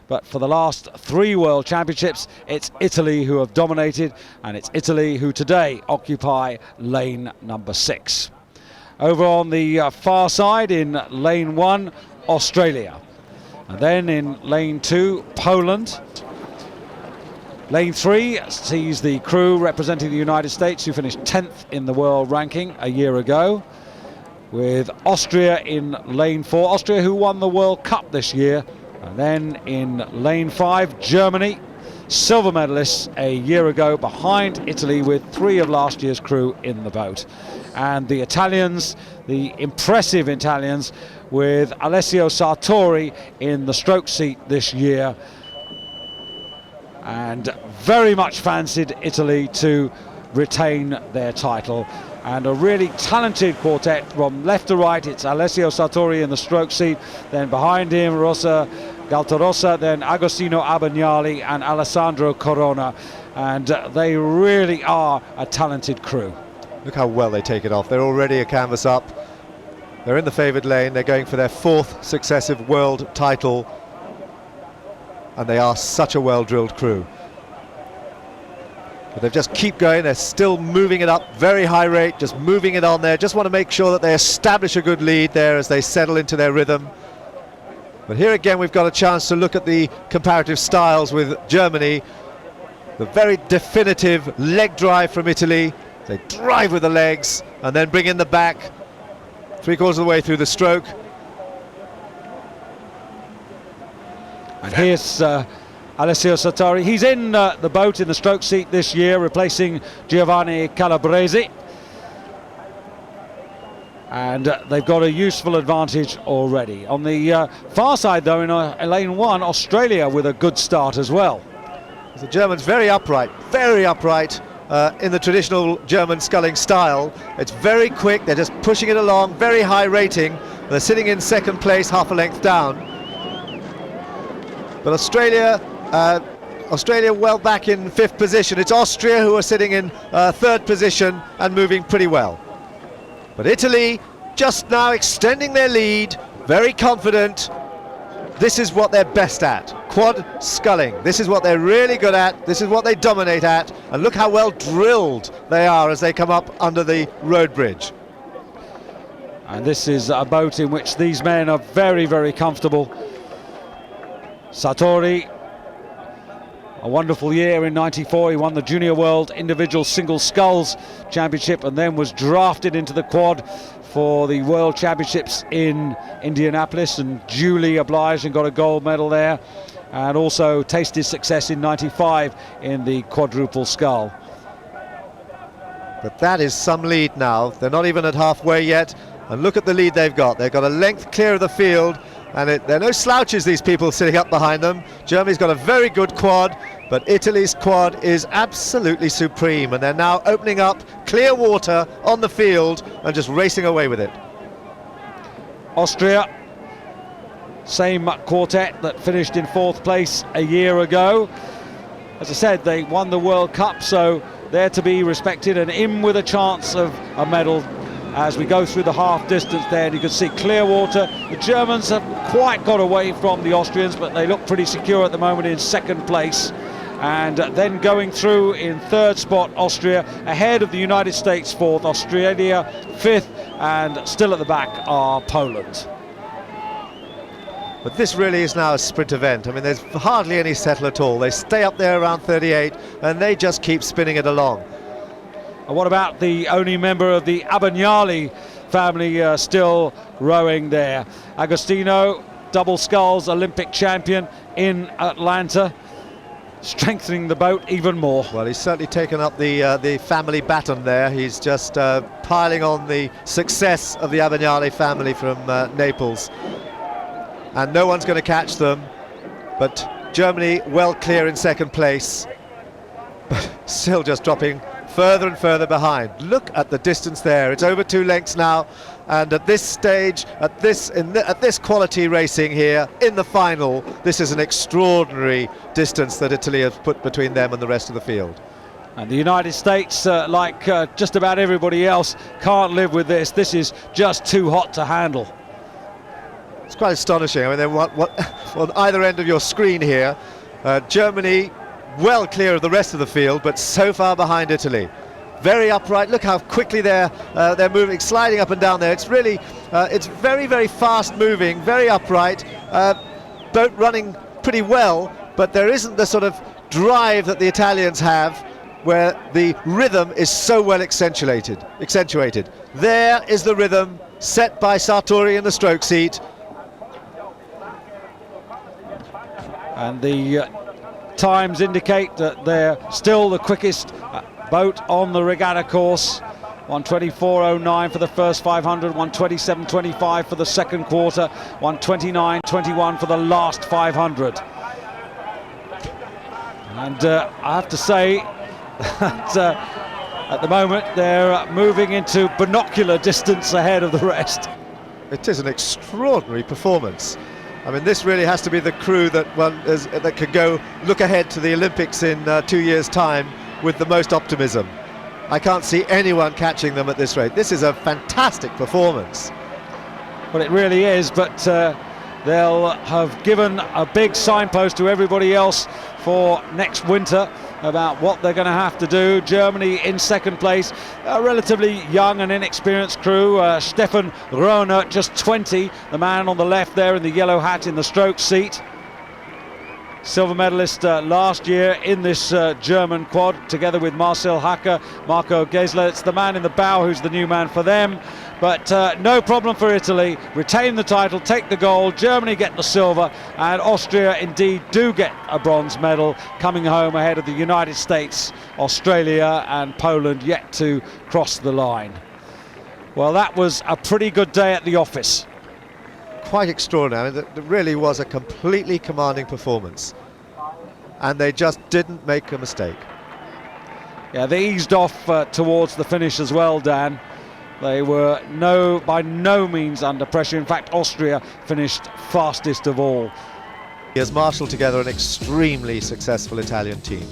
But for the last 3 World Championships, it's Italy who have dominated, and it's Italy who today occupy lane number 6. Over on the far side in lane 1, Australia. And then in lane 2, Poland. Lane 3 sees the crew representing the United States, who finished 10th in the world ranking a year ago, with Austria in lane 4. Austria, who won the World Cup this year. And then in lane 5, Germany, silver medalists a year ago, behind Italy with 3 of last year's crew in the boat. And the Italians, the impressive Italians, with Alessio Sartori in the stroke seat this year, and very much fancied Italy to retain their title. And a really talented quartet from left to right. It's Alessio Sartori in the stroke seat, then behind him Rosa Galtarossa, then Agostino Abagnale and Alessandro Corona, and they really are a talented crew. Look how well they take it off. They're already a canvas up. They're in the favoured lane. They're going for their 4th successive world title, and they are such a well-drilled crew. But they just keep going. They're still moving it up, very high rate, just moving it on there. Just want to make sure that they establish a good lead there as they settle into their rhythm. But here again, we've got a chance to look at the comparative styles with Germany. The very definitive leg drive from Italy. They drive with the legs and then bring in the back, 3/4 of the way through the stroke. And here's Alessio Sartori. He's in the boat in the stroke seat this year, replacing Giovanni Calabresi. And they've got a useful advantage already. On the far side, though, in lane 1, Australia with a good start as well. The Germans very upright in the traditional German sculling style. It's very quick, they're just pushing it along, very high rating. They're sitting in 2nd place, half a length down. But Australia well back in 5th position. It's Austria who are sitting in 3rd position and moving pretty well. But Italy just now extending their lead, very confident. This is what they're best at, quad sculling. This is what they're really good at. This is what they dominate at. And look how well drilled they are as they come up under the road bridge. And this is a boat in which these men are very, very comfortable. Sartori, a wonderful year in '94. He won the Junior World Individual Single Sculls Championship and then was drafted into the quad for the World Championships in Indianapolis, and duly obliged and got a gold medal there, and also tasted success in '95 in the quadruple scull. But that is some lead now. They're not even at halfway yet, and look at the lead they've got. They've got a length clear of the field, and they're no slouches, these people sitting up behind them. Germany's got a very good quad, but Italy's quad is absolutely supreme, and they're now opening up clear water on the field and just racing away with it. Austria, same quartet that finished in 4th place a year ago. As I said, they won the World Cup, so they're to be respected and in with a chance of a medal. As we go through the half distance there, and you can see clear water. The Germans have quite got away from the Austrians, but they look pretty secure at the moment in 2nd place. And then going through in 3rd spot, Austria, ahead of the United States 4th, Australia 5th, and still at the back are Poland. But this really is now a sprint event. I mean, there's hardly any settle at all. They stay up there around 38, and they just keep spinning it along. And what about the only member of the Abagnale family still rowing there? Agostino, double sculls Olympic champion in Atlanta, strengthening the boat even more. Well, he's certainly taken up the family baton there. He's just piling on the success of the Abagnale family from Naples. And no one's going to catch them. But Germany well clear in 2nd place, but still just dropping further and further behind. Look at the distance there. It's over 2 lengths now, and at this stage, at this quality racing here in the final, this is an extraordinary distance that Italy has put between them and the rest of the field. And the United States, like just about everybody else, can't live with this. This is just too hot to handle. It's quite astonishing. I mean, then what on either end of your screen here, Germany well clear of the rest of the field, but so far behind Italy. Very upright. Look how quickly they're moving, sliding up and down there. It's really, it's very, very fast moving, very upright. Boat running pretty well, but there isn't the sort of drive that the Italians have, where the rhythm is so well accentuated. There is the rhythm set by Sartori in the stroke seat. And the times indicate that they're still the quickest boat on the regatta course. 1:24.09 for the first 500, 1:27.25 for the second quarter, 1:29.21 for the last 500. And I have to say that at the moment they're moving into binocular distance ahead of the rest. It is an extraordinary performance. I mean, this really has to be the crew that that could go look ahead to the Olympics in 2 years' time with the most optimism. I can't see anyone catching them at this rate. This is a fantastic performance. Well, it really is, but they'll have given a big signpost to everybody else for next winter about what they're going to have to do. Germany in second place, a relatively young and inexperienced crew. Stefan Rohner, just 20, the man on the left there in the yellow hat in the stroke seat. Silver medalist last year in this German quad, together with Marcel Hacker, Marco Gesler. It's the man in the bow who's the new man for them. But no problem for Italy. Retain the title, take the gold. Germany get the silver, and Austria indeed do get a bronze medal, coming home ahead of the United States, Australia and Poland yet to cross the line. Well, that was a pretty good day at the office. Quite extraordinary. That really was a completely commanding performance, and they just didn't make a mistake. Yeah, they eased off towards the finish as well, Dan. They were by no means under pressure. In fact, Austria finished fastest of all. He has marshalled together an extremely successful Italian team.